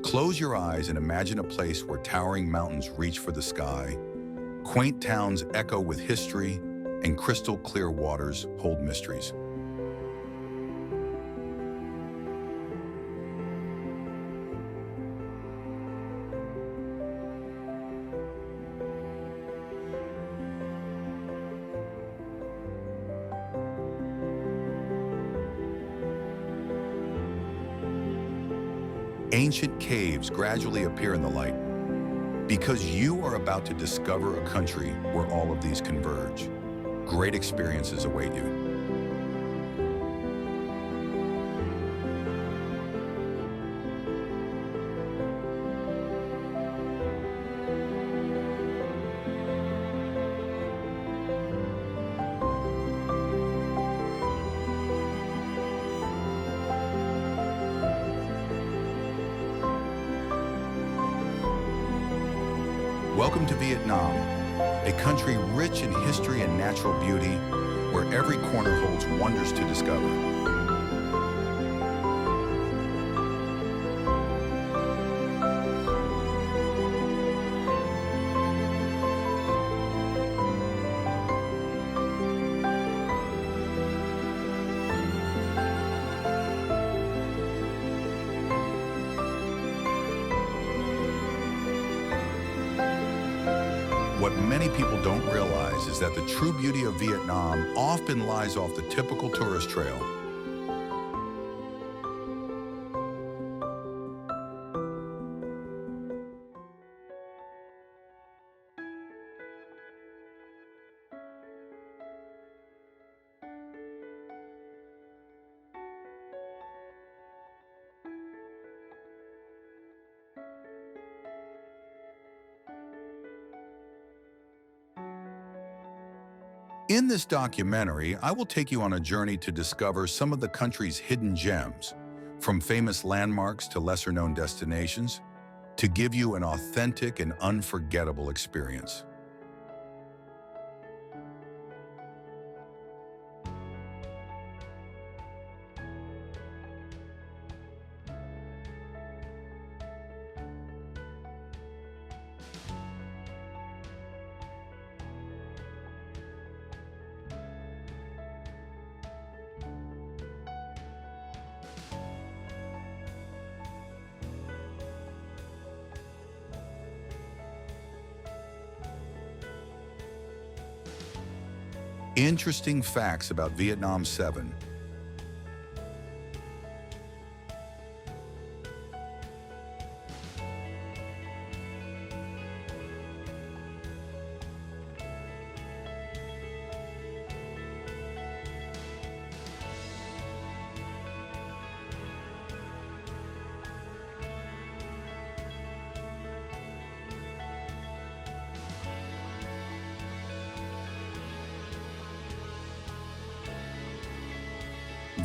Close your eyes and imagine a place where towering mountains reach for the sky, quaint towns echo with history, and crystal clear waters hold mysteries. Ancient caves gradually appear in the light because you are about to discover a country where all of these converge. Great experiences await you. Welcome to Vietnam, a country rich in history and natural beauty, where every corner holds wonders to discover. What many people don't realize is that the true beauty of Vietnam often lies off the typical tourist trail. In this documentary, I will take you on a journey to discover some of the country's hidden gems, from famous landmarks to lesser-known destinations, to give you an authentic and unforgettable experience. Interesting facts about Vietnam 7.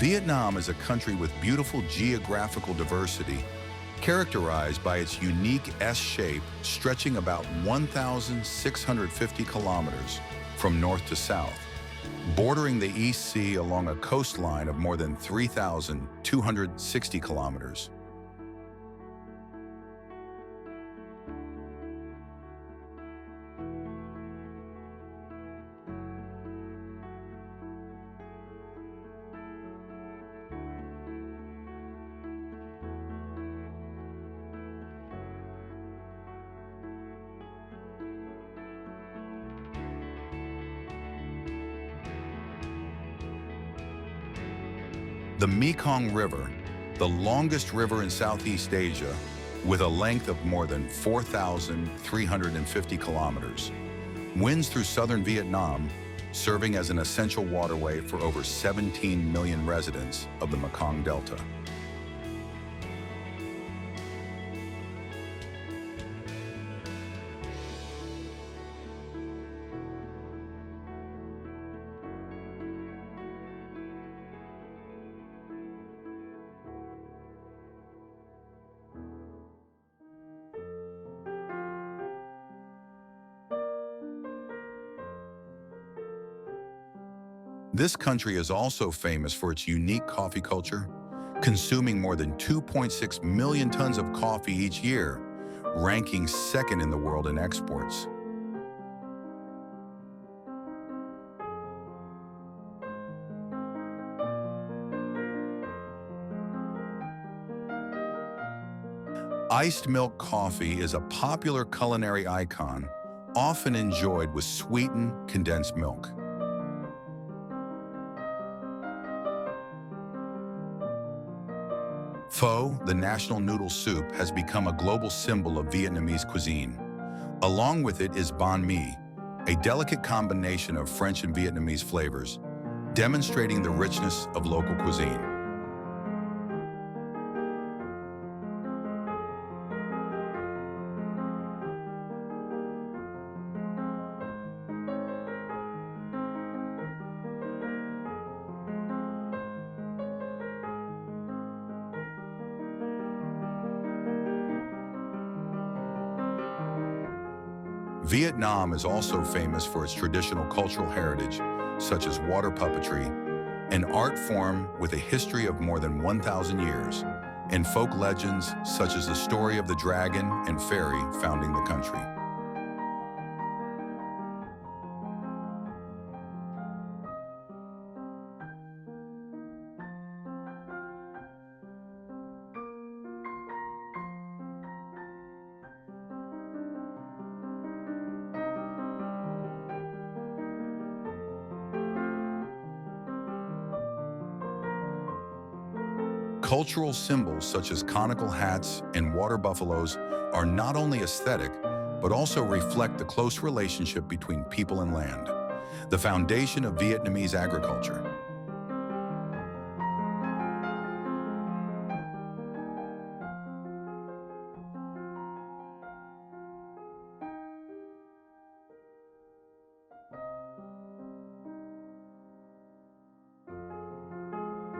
Vietnam is a country with beautiful geographical diversity, characterized by its unique S shape stretching about 1,650 kilometers from north to south, bordering the East Sea along a coastline of more than 3,260 kilometers. The Mekong River, the longest river in Southeast Asia, with a length of more than 4,350 kilometers, winds through southern Vietnam, serving as an essential waterway for over 17 million residents of the Mekong Delta. This country is also famous for its unique coffee culture, consuming more than 2.6 million tons of coffee each year, ranking second in the world in exports. Iced milk coffee is a popular culinary icon, often enjoyed with sweetened condensed milk. Pho, the national noodle soup, has become a global symbol of Vietnamese cuisine. Along with it is banh mi, a delicate combination of French and Vietnamese flavors, demonstrating the richness of local cuisine. Vietnam is also famous for its traditional cultural heritage, such as water puppetry, an art form with a history of more than 1,000 years, and folk legends such as the story of the dragon and fairy founding the country. Cultural symbols such as conical hats and water buffaloes are not only aesthetic, but also reflect the close relationship between people and land, the foundation of Vietnamese agriculture.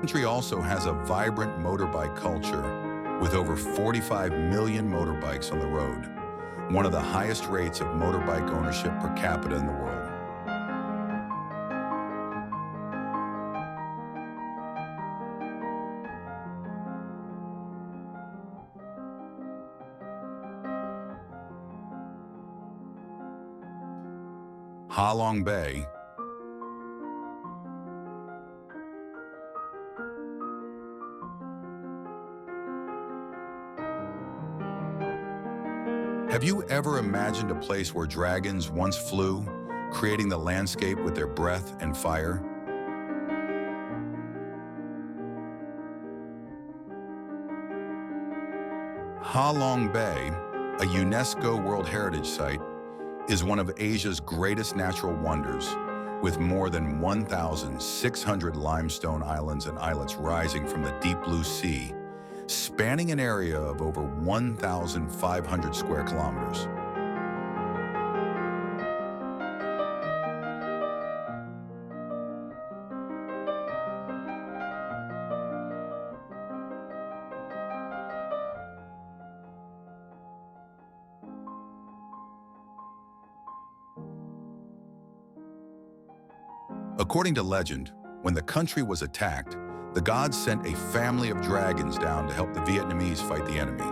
The country also has a vibrant motorbike culture with over 45 million motorbikes on the road, one of the highest rates of motorbike ownership per capita in the world. Ha Long Bay, have you ever imagined a place where dragons once flew, creating the landscape with their breath and fire? Ha Long Bay, a UNESCO World Heritage Site, is one of Asia's greatest natural wonders, with more than 1,600 limestone islands and islets rising from the deep blue sea, spanning an area of over 1,500 square kilometers. According to legend, when the country was attacked, the gods sent a family of dragons down to help the Vietnamese fight the enemy.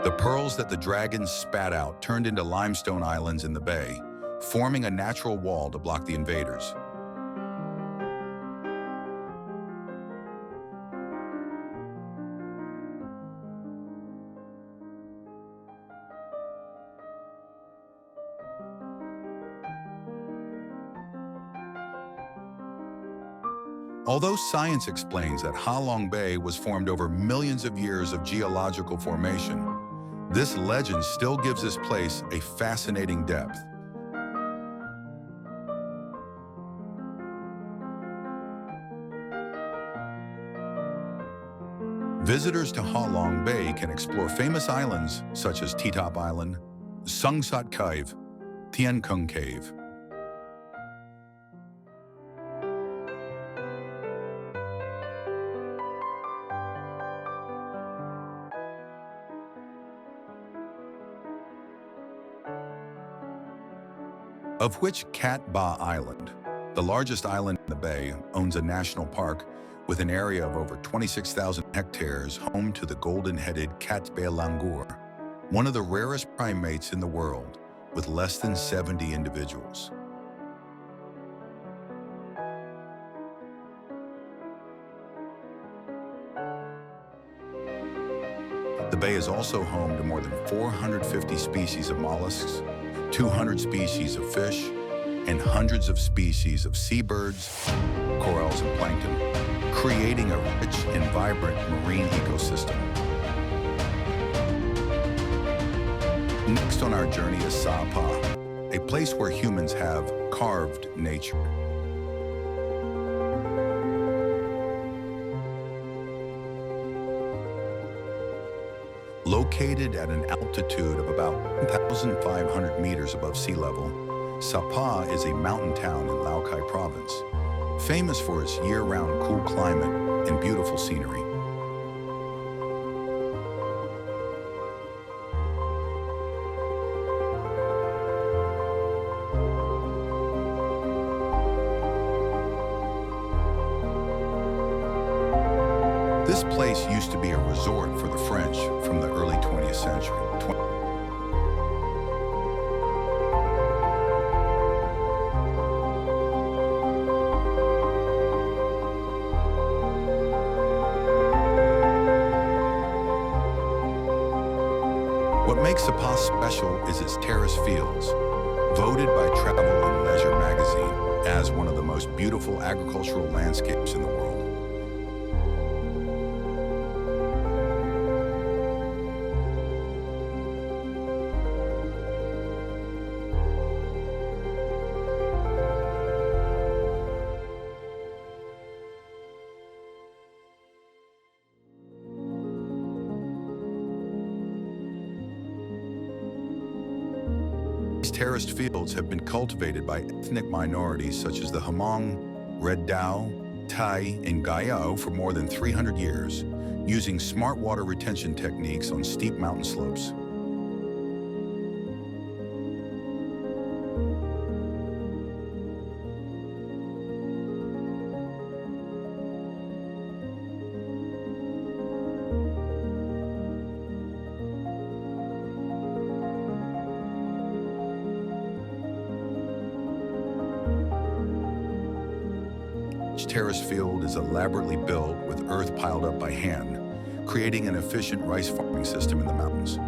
The pearls that the dragons spat out turned into limestone islands in the bay, forming a natural wall to block the invaders. Although science explains that Ha Long Bay was formed over millions of years of geological formation, this legend still gives this place a fascinating depth. Visitors to Ha Long Bay can explore famous islands such as T Top Island, Sung Sat Cave, Tien Kung Cave. of which Cat Ba Island, the largest island in the bay, owns a national park with an area of over 26,000 hectares, home to the golden-headed Cat Ba langur, one of the rarest primates in the world, with less than 70 individuals. The bay is also home to more than 450 species of mollusks, 200 species of fish, and hundreds of species of seabirds, corals, and plankton, creating a rich and vibrant marine ecosystem. Next on our journey is Sa Pa, a place where humans have carved nature. Located at an altitude of about 1,500 meters above sea level, Sa Pa is a mountain town in Lao Cai province, famous for its year-round cool climate and beautiful scenery. This place used to be a resort for the French from the early 20th century. What makes Sa Pa special is its terrace fields, voted by Travel and Leisure magazine as one of the most beautiful agricultural landscapes in the world. These terraced fields have been cultivated by ethnic minorities such as the Hmong, Red Dao, Thai, and Gayao for more than 300 years, using smart water retention techniques on steep mountain slopes. Each terrace field is elaborately built with earth piled up by hand, creating an efficient rice farming system in the mountains.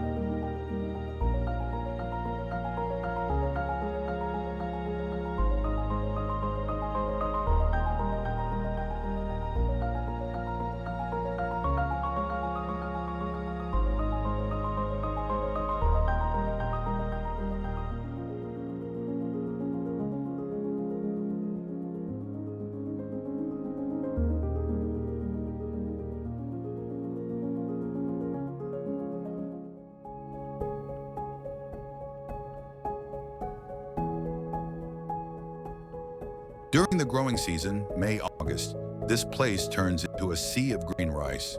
During the growing season, May-August, this place turns into a sea of green rice.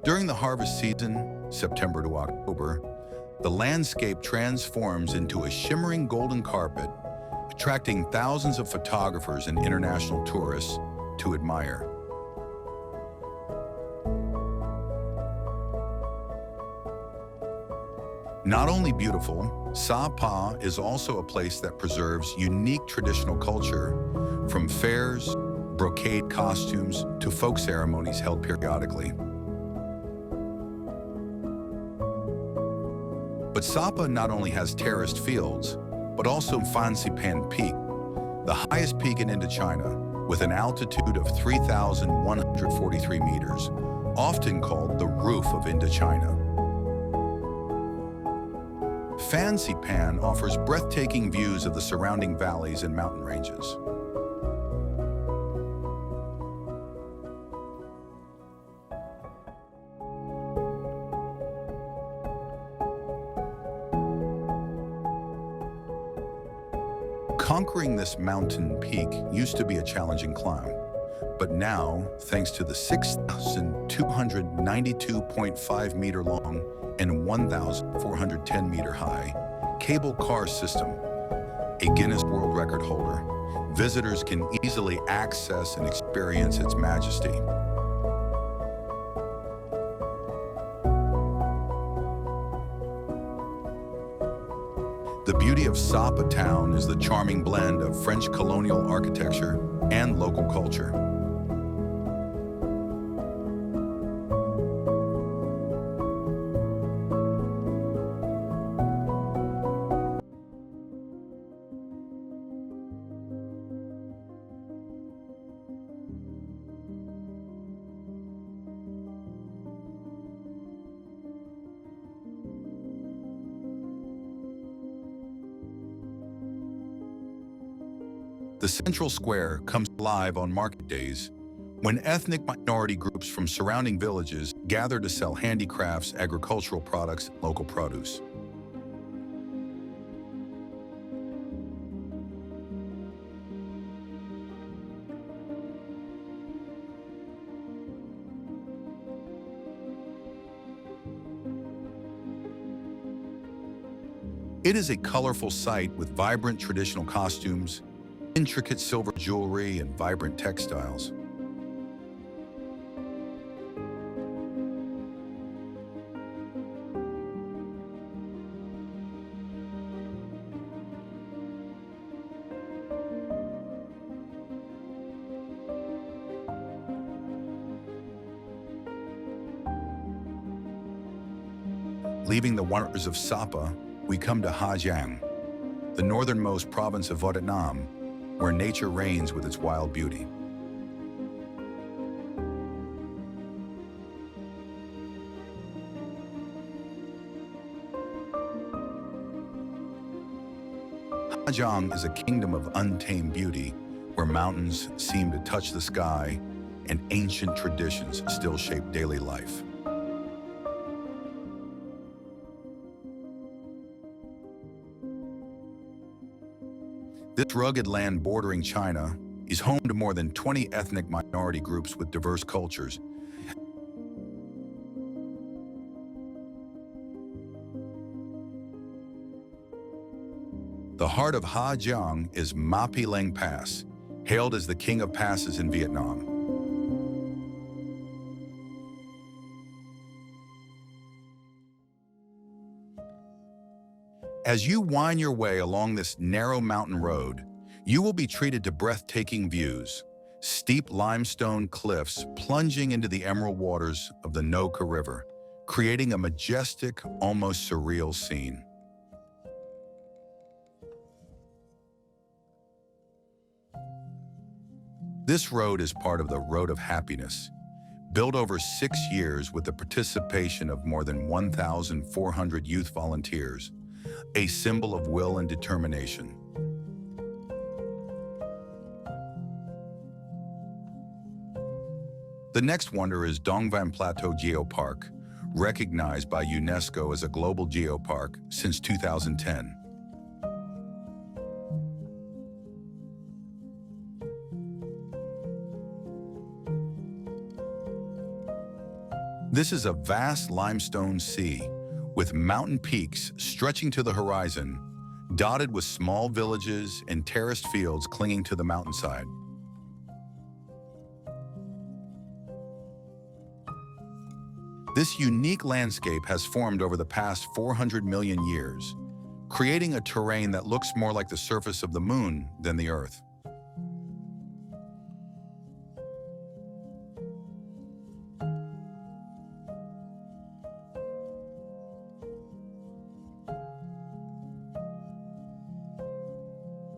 During the harvest season, September to October, the landscape transforms into a shimmering golden carpet, attracting thousands of photographers and international tourists to admire. Not only beautiful, Sa Pa is also a place that preserves unique traditional culture, from fairs, brocade costumes, to folk ceremonies held periodically. But Sa Pa not only has terraced fields, but also Phan Xipang Peak, the highest peak in Indochina, with an altitude of 3,143 meters, often called the roof of Indochina. Phan Xipang offers breathtaking views of the surrounding valleys and mountain ranges. Conquering this mountain peak used to be a challenging climb, but now, thanks to the 6,292.5 meter long and 1,410 meter high cable car system, a Guinness World Record holder, visitors can easily access and experience its majesty. The beauty of Sapa Town is the charming blend of French colonial architecture and local culture. The central square comes alive on market days when ethnic minority groups from surrounding villages gather to sell handicrafts, agricultural products, and local produce. It is a colorful sight with vibrant traditional costumes, intricate silver jewelry, and vibrant textiles. Leaving the wonders of Sapa, we come to Ha Giang, the northernmost province of Vietnam, where nature reigns with its wild beauty. Ha Giang is a kingdom of untamed beauty, where mountains seem to touch the sky and ancient traditions still shape daily life. This rugged land bordering China is home to more than 20 ethnic minority groups with diverse cultures. The heart of Ha Giang is Ma Pi Leng Pass, hailed as the king of passes in Vietnam. As you wind your way along this narrow mountain road, you will be treated to breathtaking views, steep limestone cliffs plunging into the emerald waters of the Nha Ke River, creating a majestic, almost surreal scene. This road is part of the Road of Happiness, built over 6 years with the participation of more than 1,400 youth volunteers, a symbol of will and determination. The next wonder is Dong Van Plateau Geopark, recognized by UNESCO as a global geopark since 2010. This is a vast limestone sea with mountain peaks stretching to the horizon, dotted with small villages and terraced fields clinging to the mountainside. This unique landscape has formed over the past 400 million years, creating a terrain that looks more like the surface of the moon than the Earth.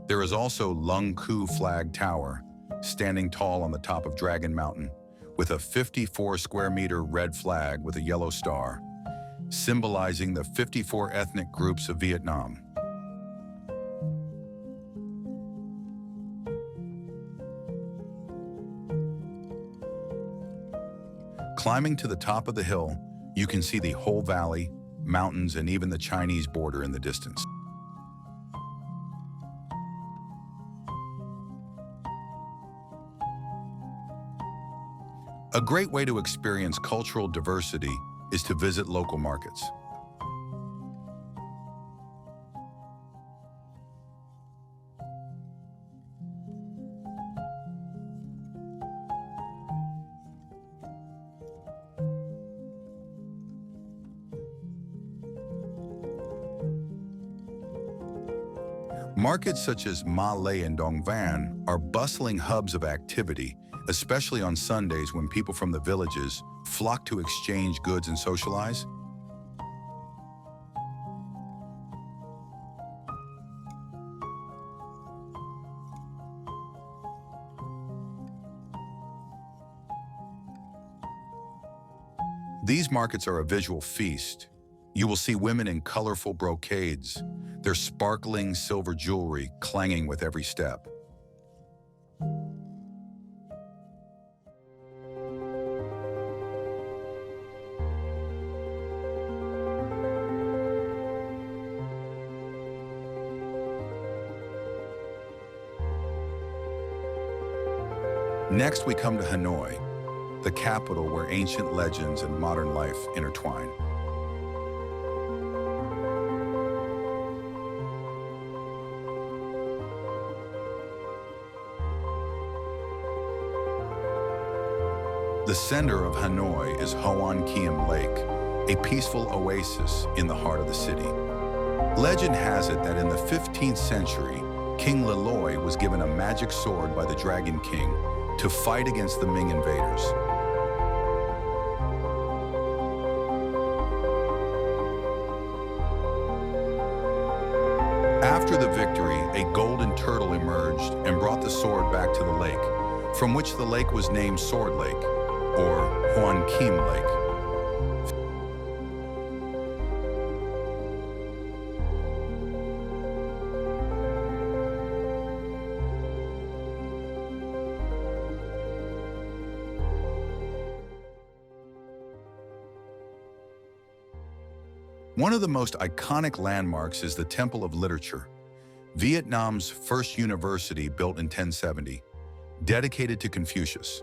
There is also Lung Ku Flag Tower, standing tall on the top of Dragon Mountain, with a 54 square meter red flag with a yellow star, symbolizing the 54 ethnic groups of Vietnam. Climbing to the top of the hill, you can see the whole valley, mountains, and even the Chinese border in the distance. A great way to experience cultural diversity is to visit local markets. Markets such as Ma Lay and Dong Van are bustling hubs of activity, especially on Sundays when people from the villages flock to exchange goods and socialize. These markets are a visual feast. You will see women in colorful brocades, their sparkling silver jewelry clanging with every step. Next, we come to Hanoi, the capital where ancient legends and modern life intertwine. The center of Hanoi is Hoan Kiem Lake, a peaceful oasis in the heart of the city. Legend has it that in the 15th century, King Leloi was given a magic sword by the Dragon King to fight against the Ming invaders. After the victory, a golden turtle emerged and brought the sword back to the lake, from which the lake was named Sword Lake, or Hoan Kiem Lake. One of the most iconic landmarks is the Temple of Literature, Vietnam's first university built in 1070, dedicated to Confucius.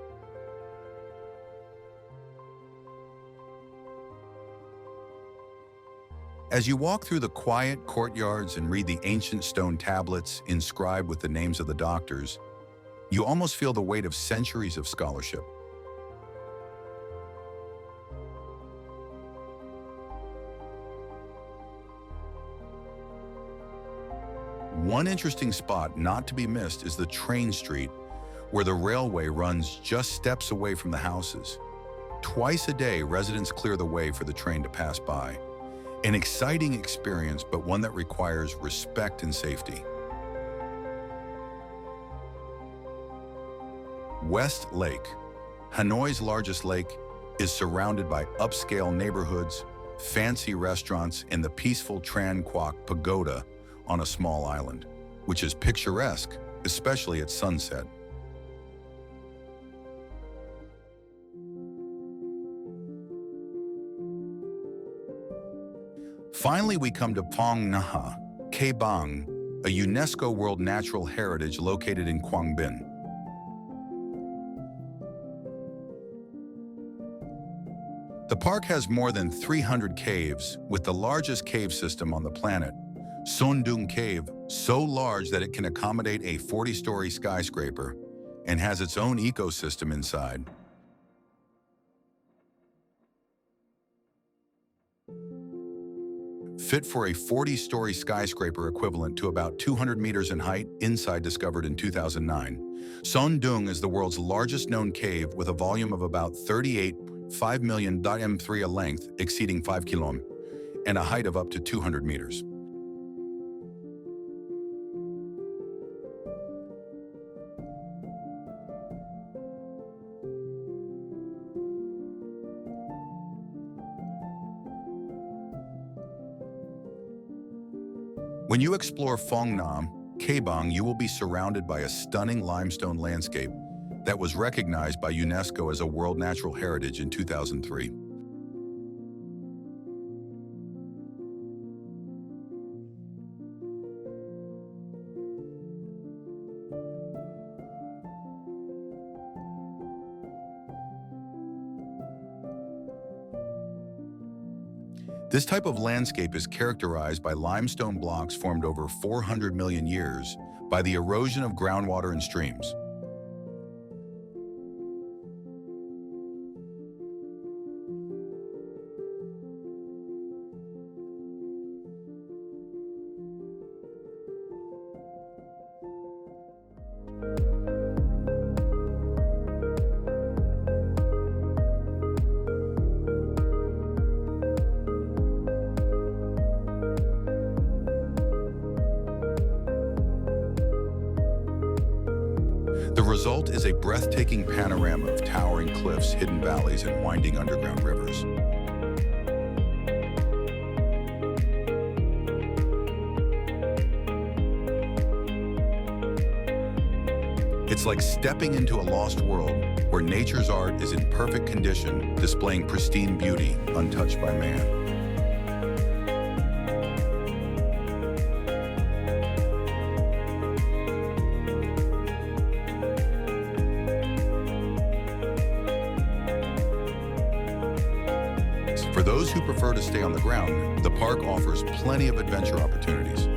As you walk through the quiet courtyards and read the ancient stone tablets inscribed with the names of the doctors, you almost feel the weight of centuries of scholarship. One interesting spot not to be missed is the train street, where the railway runs just steps away from the houses. Twice a day, residents clear the way for the train to pass by. An exciting experience, but one that requires respect and safety. West Lake, Hanoi's largest lake, is surrounded by upscale neighborhoods, fancy restaurants, and the peaceful Tran Quoc Pagoda on a small island, which is picturesque, especially at sunset. Finally, we come to Phong Nha Ke Bang, a UNESCO World Natural Heritage located in Quang Binh. The park has more than 300 caves, with the largest cave system on the planet, Son Doong Cave, so large that it can accommodate a 40-story skyscraper and has its own ecosystem inside. Fit for a 40-story skyscraper equivalent to about 200 meters in height, inside discovered in 2009. Son Doong is the world's largest known cave with a volume of about 38.5 million m3, a length exceeding 5 km, and a height of up to 200 meters. When you explore Phong Nha Ke Bang, you will be surrounded by a stunning limestone landscape that was recognized by UNESCO as a World Natural Heritage in 2003. This type of landscape is characterized by limestone blocks formed over 400 million years by the erosion of groundwater and streams. The result is a breathtaking panorama of towering cliffs, hidden valleys, and winding underground rivers. It's like stepping into a lost world where nature's art is in perfect condition, displaying pristine beauty untouched by man. For those who prefer to stay on the ground, the park offers plenty of adventure opportunities.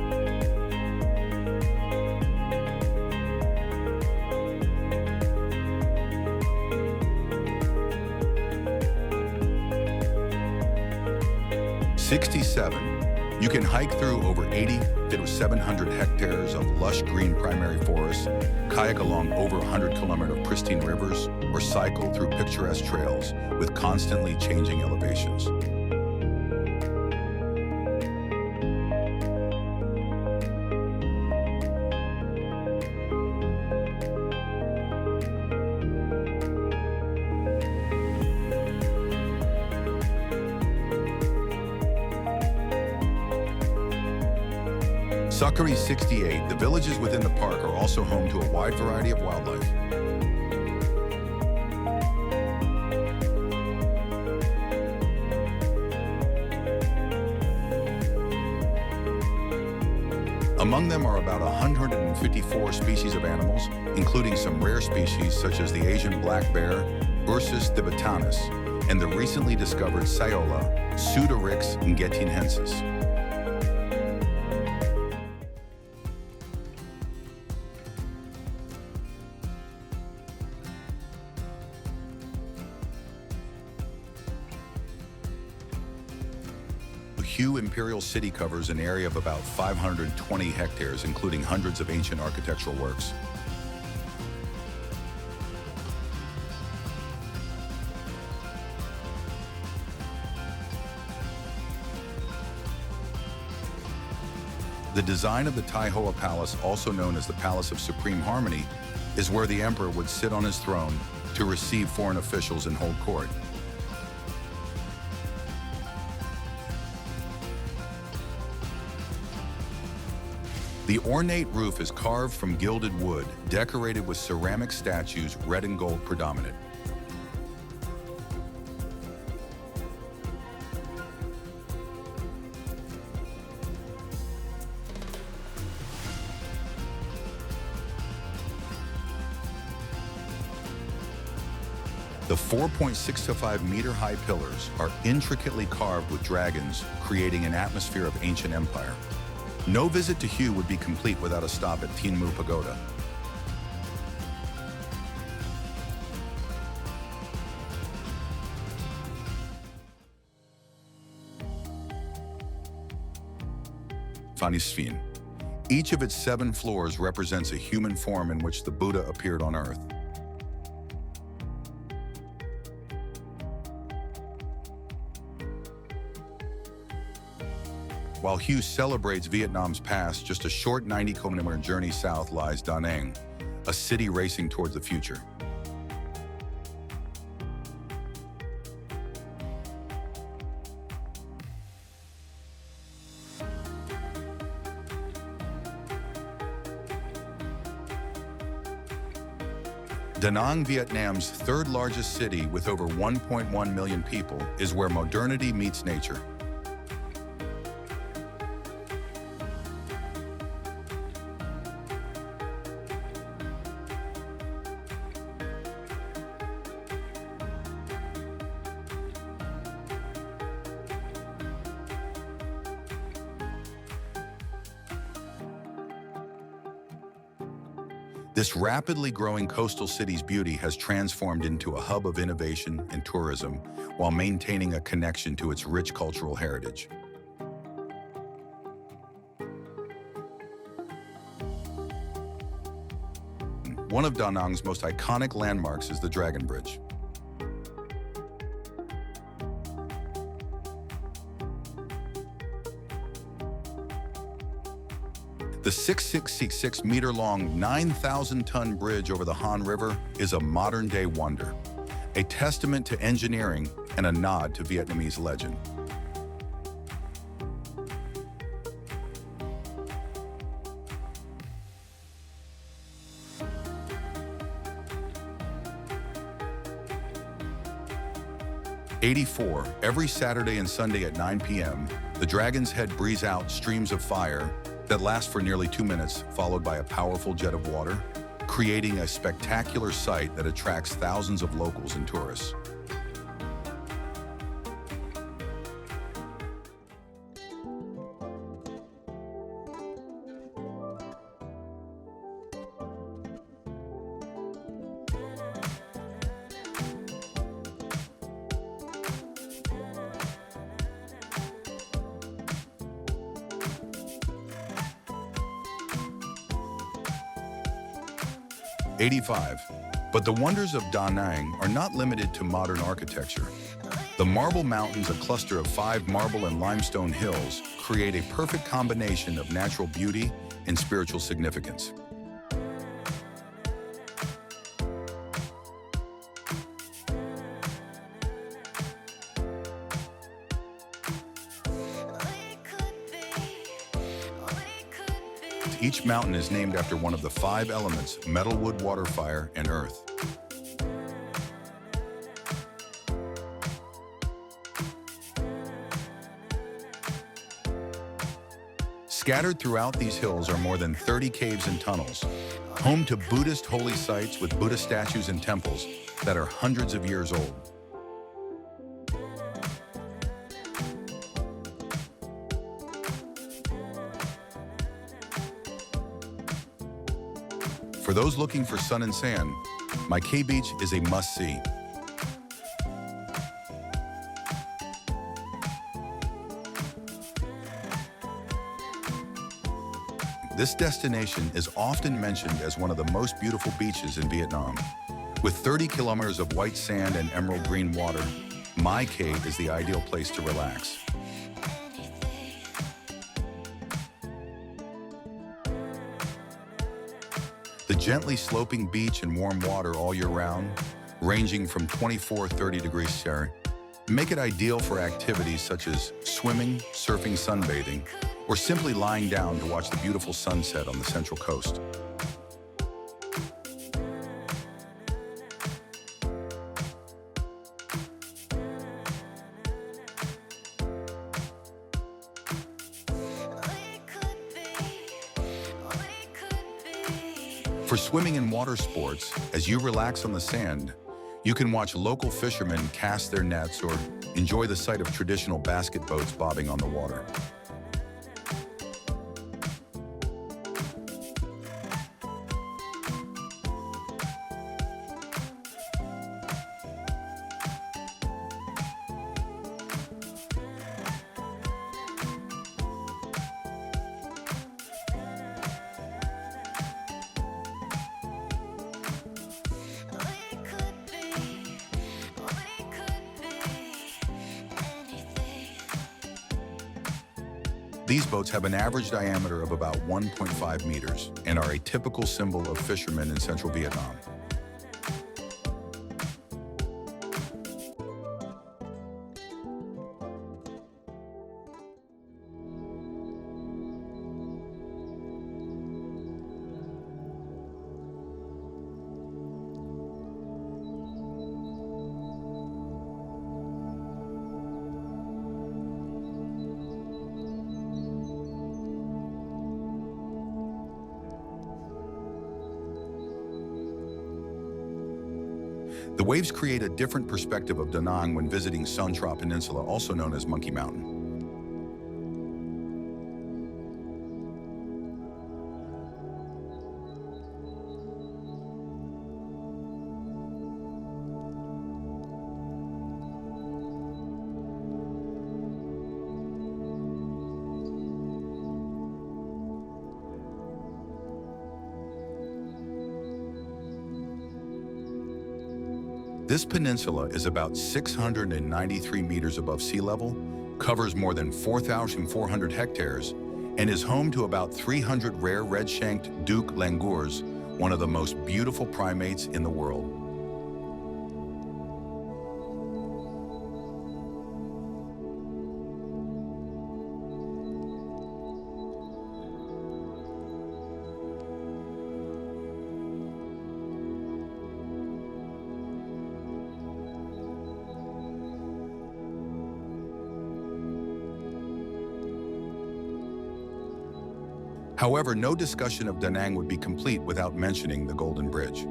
You can hike through over 80 to 700 hectares of lush green primary forests, kayak along over 100 kilometers of pristine rivers, or cycle through picturesque trails with constantly changing elevations. Sakari 68, the villages within the park are also home to a wide variety of wildlife. Among them are about 154 species of animals, including some rare species such as the Asian black bear, Ursus thibetanus, and the recently discovered Sayola, Pseudorix ngetinensis. Hue Imperial City covers an area of about 520 hectares, including hundreds of ancient architectural works. The design of the Tai Hoa Palace, also known as the Palace of Supreme Harmony, is where the emperor would sit on his throne to receive foreign officials and hold court. The ornate roof is carved from gilded wood, decorated with ceramic statues, red and gold predominant. The 4.625-meter-high pillars are intricately carved with dragons, creating an atmosphere of ancient empire. No visit to Hue would be complete without a stop at Tin Mu Pagoda. Phanisphene. Each of its 7 floors represents a human form in which the Buddha appeared on Earth. While Hue celebrates Vietnam's past, just a short 90-kilometer journey south lies Da Nang, a city racing towards the future. Da Nang, Vietnam's third largest city with over 1.1 million people, is where modernity meets nature. This rapidly growing coastal city's beauty has transformed into a hub of innovation and tourism while maintaining a connection to its rich cultural heritage. One of Da Nang's most iconic landmarks is the Dragon Bridge. The 666-meter-long, 9,000-ton bridge over the Han River is a modern-day wonder, a testament to engineering and a nod to Vietnamese legend. Every Saturday and Sunday at 9 p.m., the Dragon's Head breathes out streams of fire that last for nearly 2 minutes, followed by a powerful jet of water, creating a spectacular sight that attracts thousands of locals and tourists. But the wonders of Da Nang are not limited to modern architecture. The Marble Mountains, a cluster of 5 marble and limestone hills, create a perfect combination of natural beauty and spiritual significance. Each mountain is named after one of the 5 elements: metal, wood, water, fire, and earth. Scattered throughout these hills are more than 30 caves and tunnels, home to Buddhist holy sites with Buddha statues and temples that are hundreds of years old. For those looking for sun and sand, Nha Ke Beach is a must-see. This destination is often mentioned as one of the most beautiful beaches in Vietnam. With 30 kilometers of white sand and emerald green water, Nha Ke is the ideal place to relax. The gently sloping beach and warm water all year round, ranging from 24-30 degrees Celsius, make it ideal for activities such as swimming, surfing, sunbathing, or simply lying down to watch the beautiful sunset on the Central Coast. For swimming and water sports, as you relax on the sand, you can watch local fishermen cast their nets or enjoy the sight of traditional basket boats bobbing on the water. These boats have an average diameter of about 1.5 meters and are a typical symbol of fishermen in central Vietnam. The waves create a different perspective of Da Nang when visiting Son Tra Peninsula, also known as Monkey Mountain. This peninsula is about 693 meters above sea level, covers more than 4,400 hectares, and is home to about 300 rare red-shanked Duke langurs, one of the most beautiful primates in the world. However, no discussion of Da Nang would be complete without mentioning the Golden Bridge.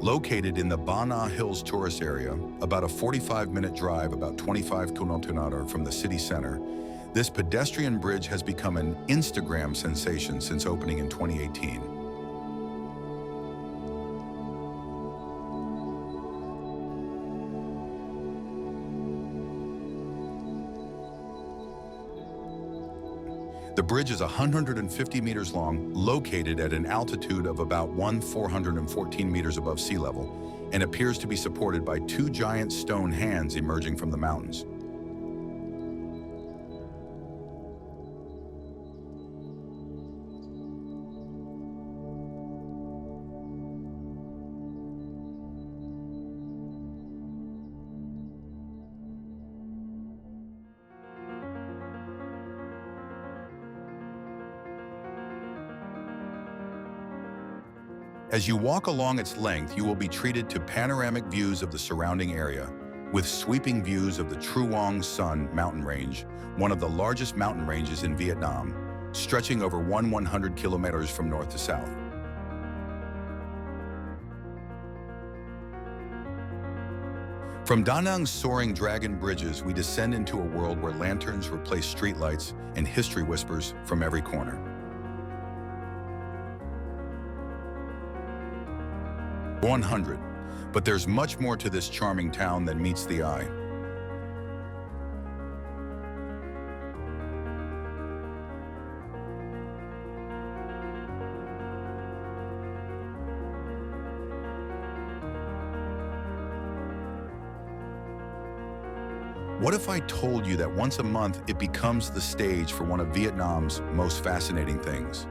Located in the Ba Na Hills tourist area, about a 45-minute drive, about 25 km from the city center, this pedestrian bridge has become an Instagram sensation since opening in 2018. The bridge is 150 meters long, located at an altitude of about 414 meters above sea level, and appears to be supported by two giant stone hands emerging from the mountains. As you walk along its length, you will be treated to panoramic views of the surrounding area, with sweeping views of the Truong Son mountain range, one of the largest mountain ranges in Vietnam, stretching over 100 kilometers from north to south. From Da Nang's soaring dragon bridges, we descend into a world where lanterns replace streetlights and history whispers from every corner. 100, but there's much more to this charming town than meets the eye. What if I told you that once a month it becomes the stage for one of Vietnam's most fascinating things?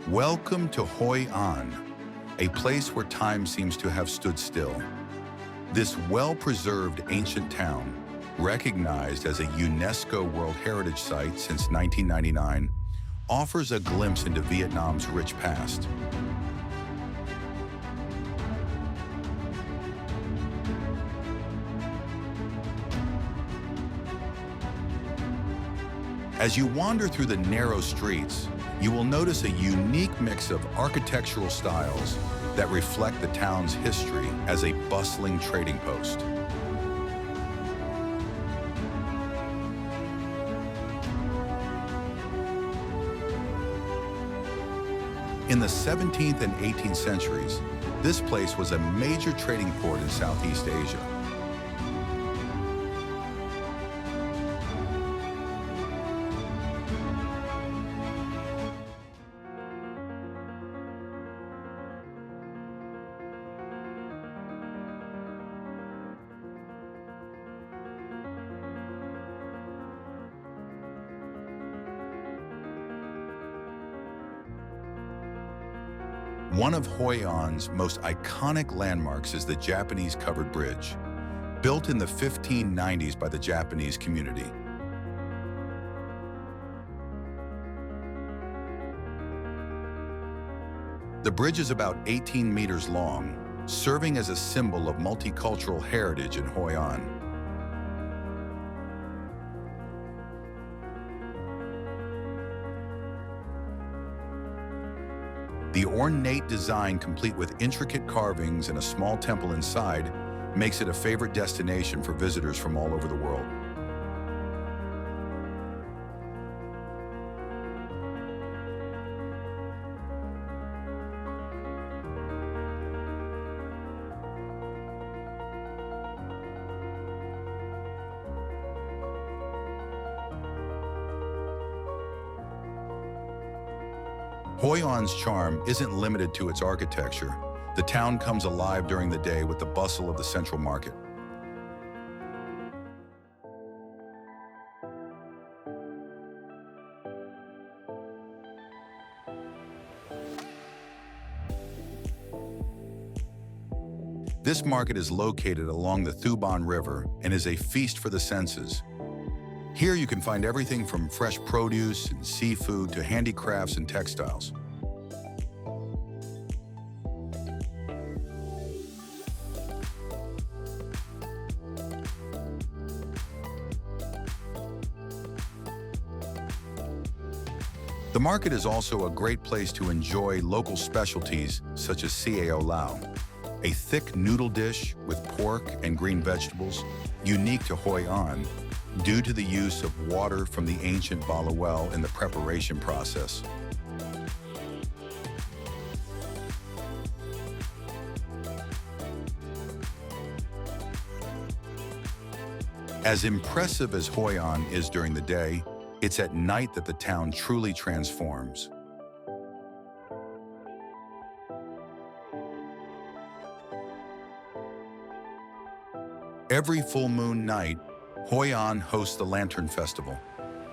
Welcome to Hoi An, a place where time seems to have stood still. This well-preserved ancient town, recognized as a UNESCO World Heritage Site since 1999, offers a glimpse into Vietnam's rich past. As you wander through the narrow streets, you will notice a unique mix of architectural styles that reflect the town's history as a bustling trading post. In the 17th and 18th centuries, this place was a major trading port in Southeast Asia. One of Hoi An's most iconic landmarks is the Japanese covered bridge, built in the 1590s by the Japanese community. The bridge is about 18 meters long, serving as a symbol of multicultural heritage in Hoi An. The ornate design, complete with intricate carvings and a small temple inside, makes it a favorite destination for visitors from all over the world. Hoi An's charm isn't limited to its architecture. The town comes alive during the day with the bustle of the central market. This market is located along the Thuban River and is a feast for the senses. Here you can find everything from fresh produce and seafood to handicrafts and textiles. The market is also a great place to enjoy local specialties such as Cao Lao, a thick noodle dish with pork and green vegetables, unique to Hoi An, due to the use of water from the ancient Bala well in the preparation process. As impressive as Hoi An is during the day, it's at night that the town truly transforms. Every full moon night, Hoi An hosts the Lantern Festival,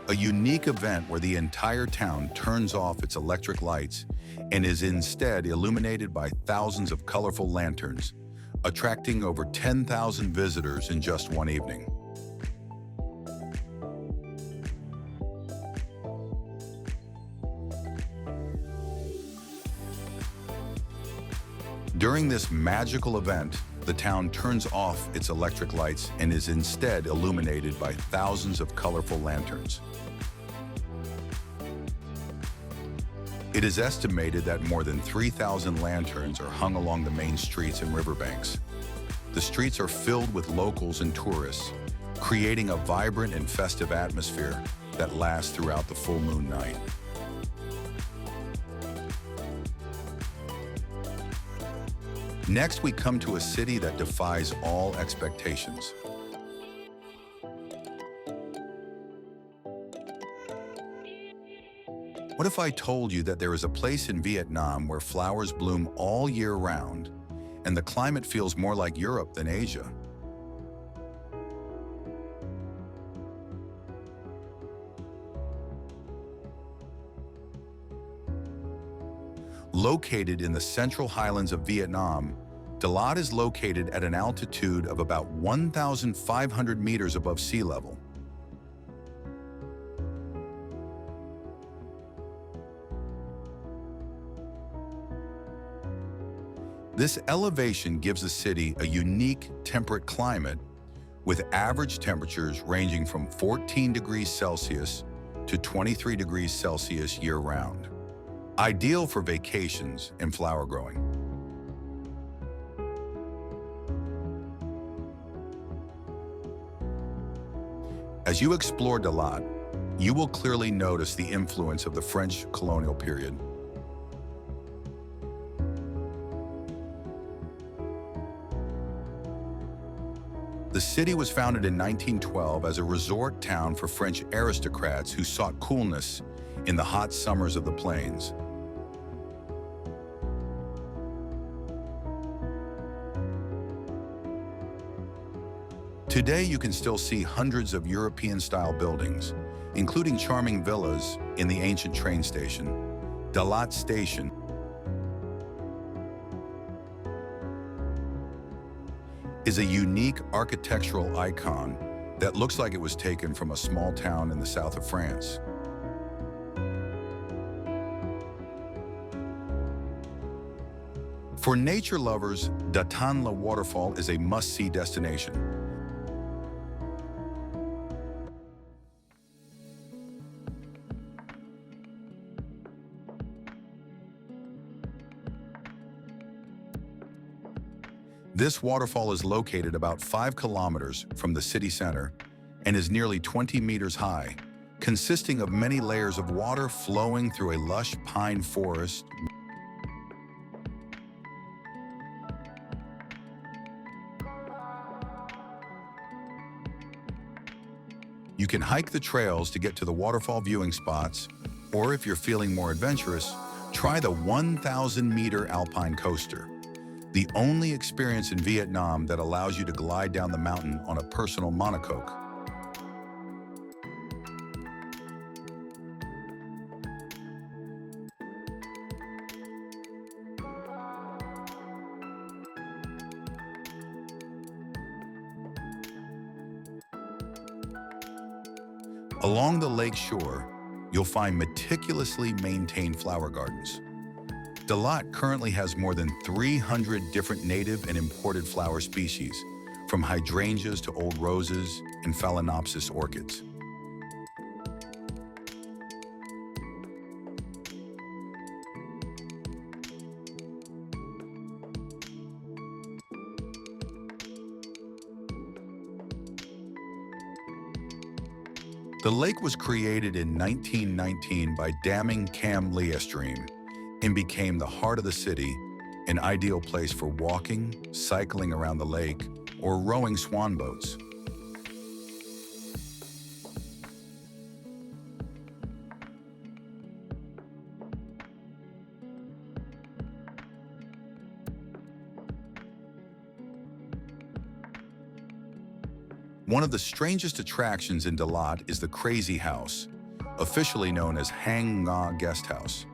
a unique event where the entire town turns off its electric lights and is instead illuminated by thousands of colorful lanterns, attracting over 10,000 visitors in just one evening. During this magical event, the town turns off its electric lights and is instead illuminated by thousands of colorful lanterns. It is estimated that more than 3,000 lanterns are hung along the main streets and riverbanks. The streets are filled with locals and tourists, creating a vibrant and festive atmosphere that lasts throughout the full moon night. Next, we come to a city that defies all expectations. What if I told you that there is a place in Vietnam where flowers bloom all year round, and the climate feels more like Europe than Asia? Located in the central highlands of Vietnam, Dalat is located at an altitude of about 1,500 meters above sea level. This elevation gives the city a unique temperate climate with average temperatures ranging from 14 degrees Celsius to 23 degrees Celsius year-round. Ideal for vacations and flower growing. As you explore Dalat, you will clearly notice the influence of the French colonial period. The city was founded in 1912 as a resort town for French aristocrats who sought coolness in the hot summers of the plains. Today, you can still see hundreds of European-style buildings, including charming villas in the ancient train station, Dalat Station. Is a unique architectural icon that looks like it was taken from a small town in the south of France. For nature lovers, Datanla Waterfall is a must-see destination. This waterfall is located about 5 kilometers from the city center and is nearly 20 meters high, consisting of many layers of water flowing through a lush pine forest. You can hike the trails to get to the waterfall viewing spots, or if you're feeling more adventurous, Try the 1,000-meter alpine coaster, the only experience in Vietnam that allows you to glide down the mountain on a personal monocoque. Along the lake shore, you'll find meticulously maintained flower gardens. Dalat currently has more than 300 different native and imported flower species, from hydrangeas to old roses and phalaenopsis orchids. The lake was created in 1919 by damming Kiem stream and became the heart of the city, an ideal place for walking, cycling around the lake, or rowing swan boats. One of the strangest attractions in Dalat is the Crazy House, officially known as Hang Nga Guest House.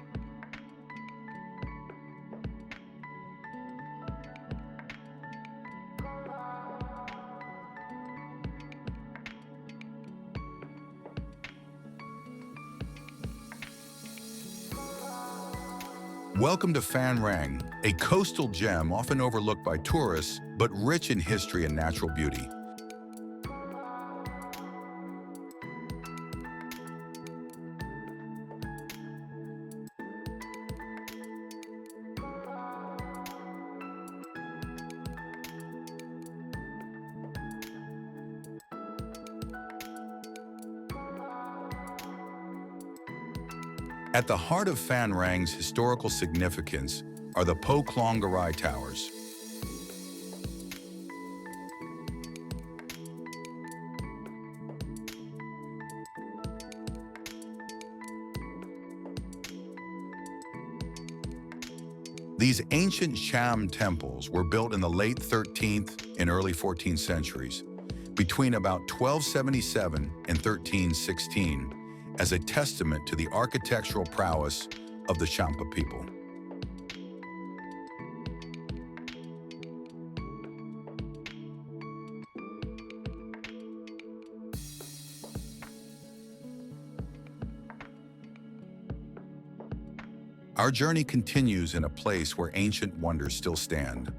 Welcome to Phan Rang, a coastal gem often overlooked by tourists, but rich in history and natural beauty. At the heart of Phan Rang's historical significance are the Po Klonggarai Towers. These ancient Cham temples were built in the late 13th and early 14th centuries, between about 1277 and 1316, as a testament to the architectural prowess of the Champa people. Our journey continues in a place where ancient wonders still stand.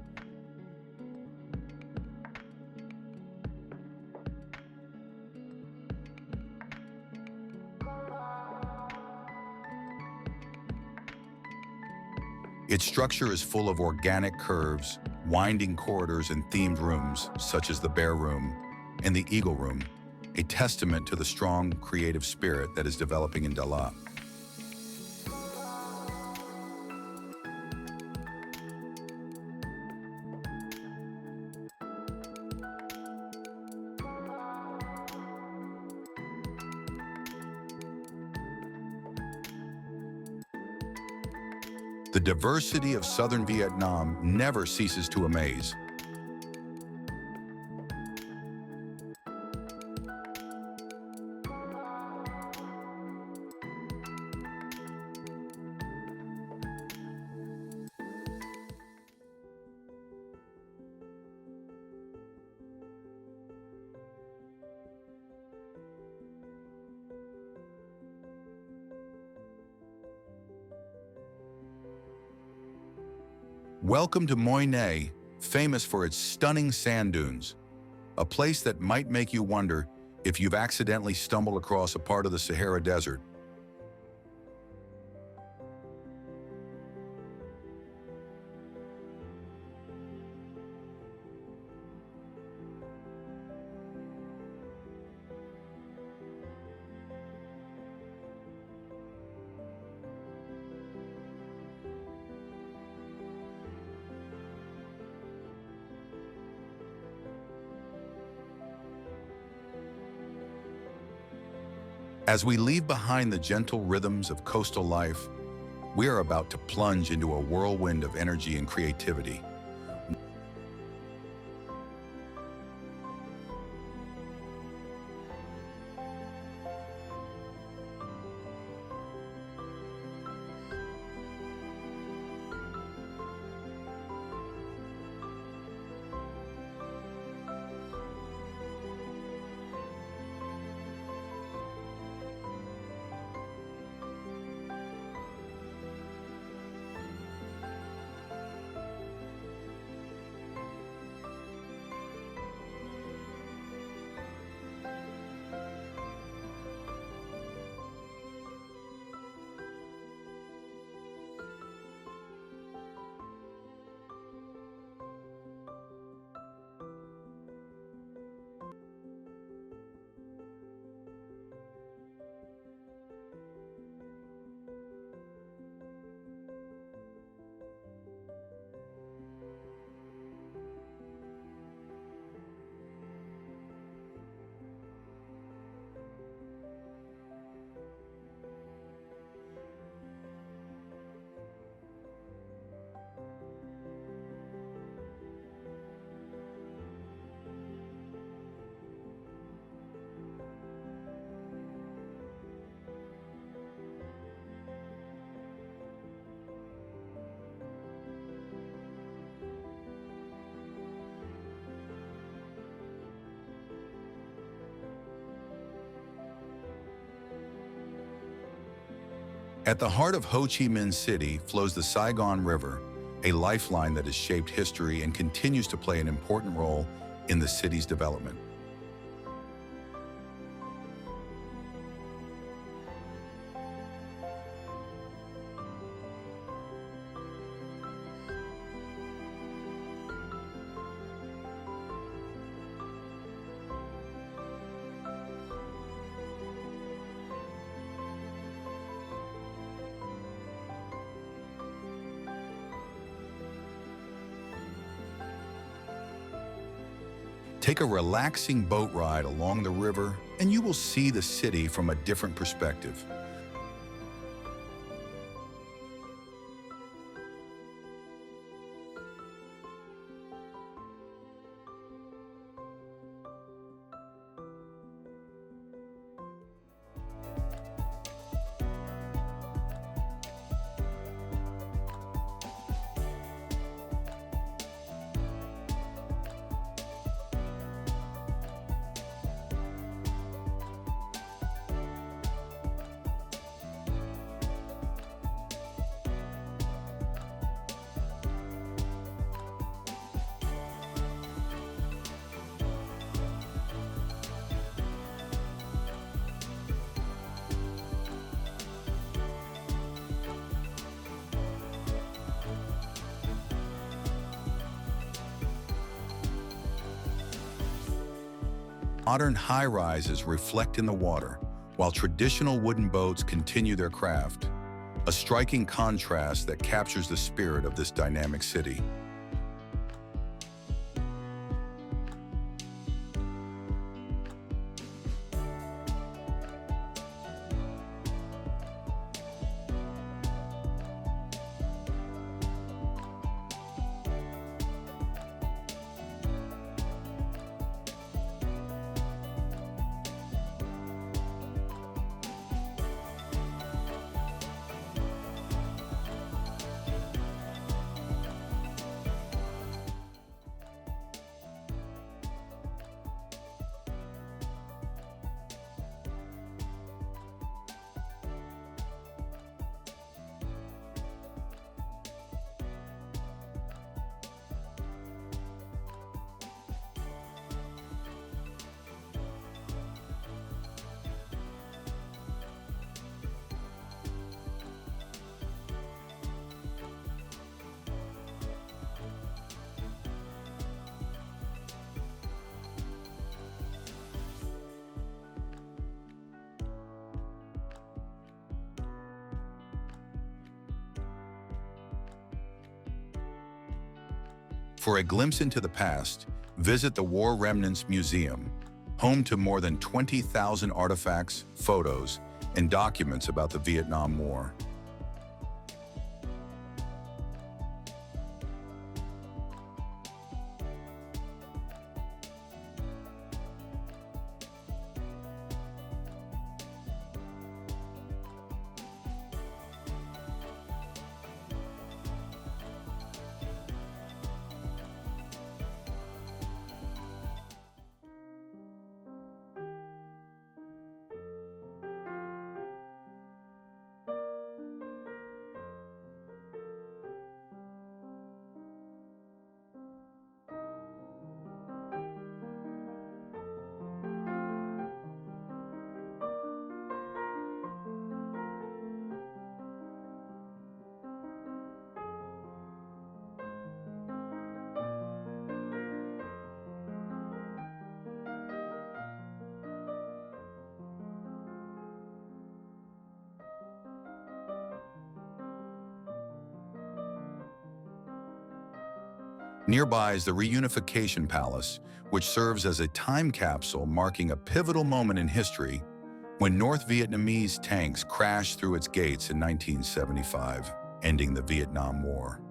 Its structure is full of organic curves, winding corridors, and themed rooms, such as the Bear Room and the Eagle Room, a testament to the strong creative spirit that is developing in Dalat. The diversity of southern Vietnam never ceases to amaze. Welcome to Moi Ne, famous for its stunning sand dunes, a place that might make you wonder if you've accidentally stumbled across a part of the Sahara Desert. As we leave behind the gentle rhythms of coastal life, We are about to plunge into a whirlwind of energy and creativity. At the heart of Ho Chi Minh City flows the Saigon River, a lifeline that has shaped history and continues to play an important role in the city's development. Take a relaxing boat ride along the river, and you will see the city from a different perspective. Modern high-rises reflect in the water, while traditional wooden boats continue their craft, a striking contrast that captures the spirit of this dynamic city. For a glimpse into the past, visit the War Remnants Museum, home to more than 20,000 artifacts, photos, and documents about the Vietnam War. Nearby is the Reunification Palace, which serves as a time capsule marking a pivotal moment in history when North Vietnamese tanks crashed through its gates in 1975, ending the Vietnam War.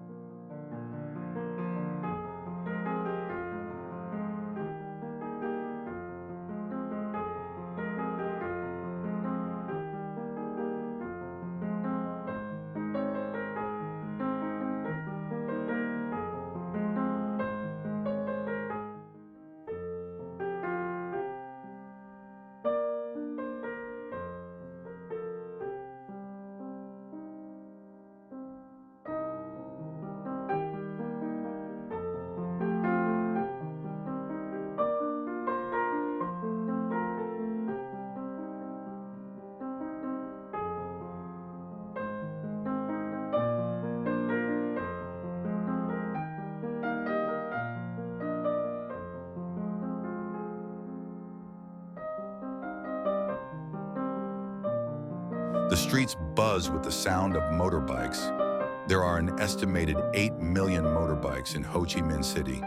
The streets buzz with the sound of motorbikes. There are an estimated 8 million motorbikes in Ho Chi Minh City,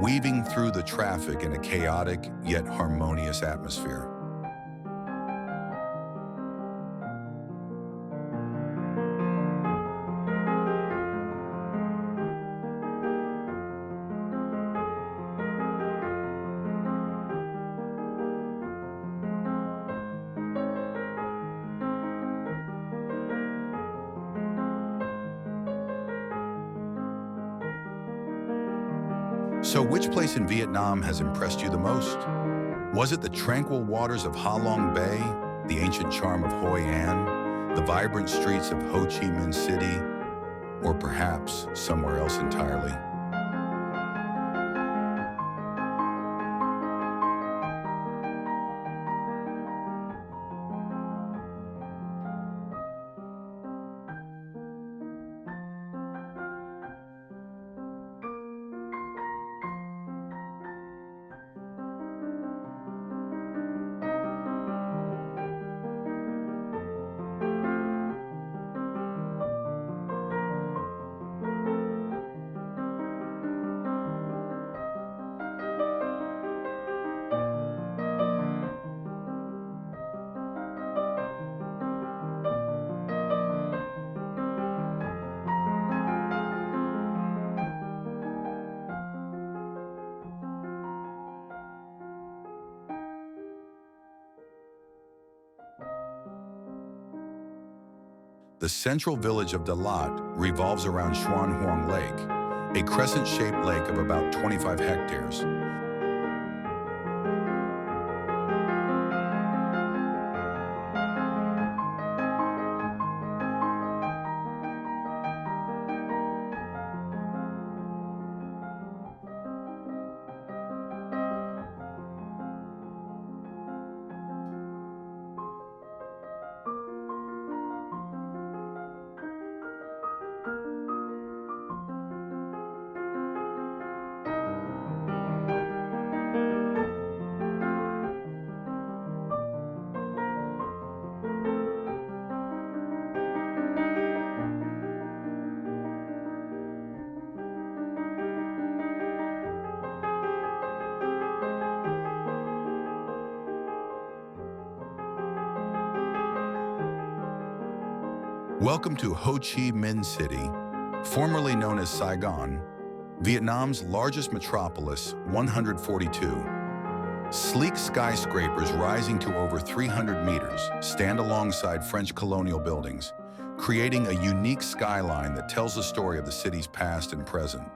weaving through the traffic in a chaotic yet harmonious atmosphere. So which place in Vietnam has impressed you the most? Was it the tranquil waters of Ha Long Bay, the ancient charm of Hoi An, the vibrant streets of Ho Chi Minh City, or perhaps somewhere else entirely? The central village of Dalat revolves around Xuan Huang Lake, a crescent-shaped lake of about 25 hectares. Welcome to Ho Chi Minh City, formerly known as Saigon, Vietnam's largest metropolis, 142. Sleek skyscrapers rising to over 300 meters stand alongside French colonial buildings, creating a unique skyline that tells the story of the city's past and present.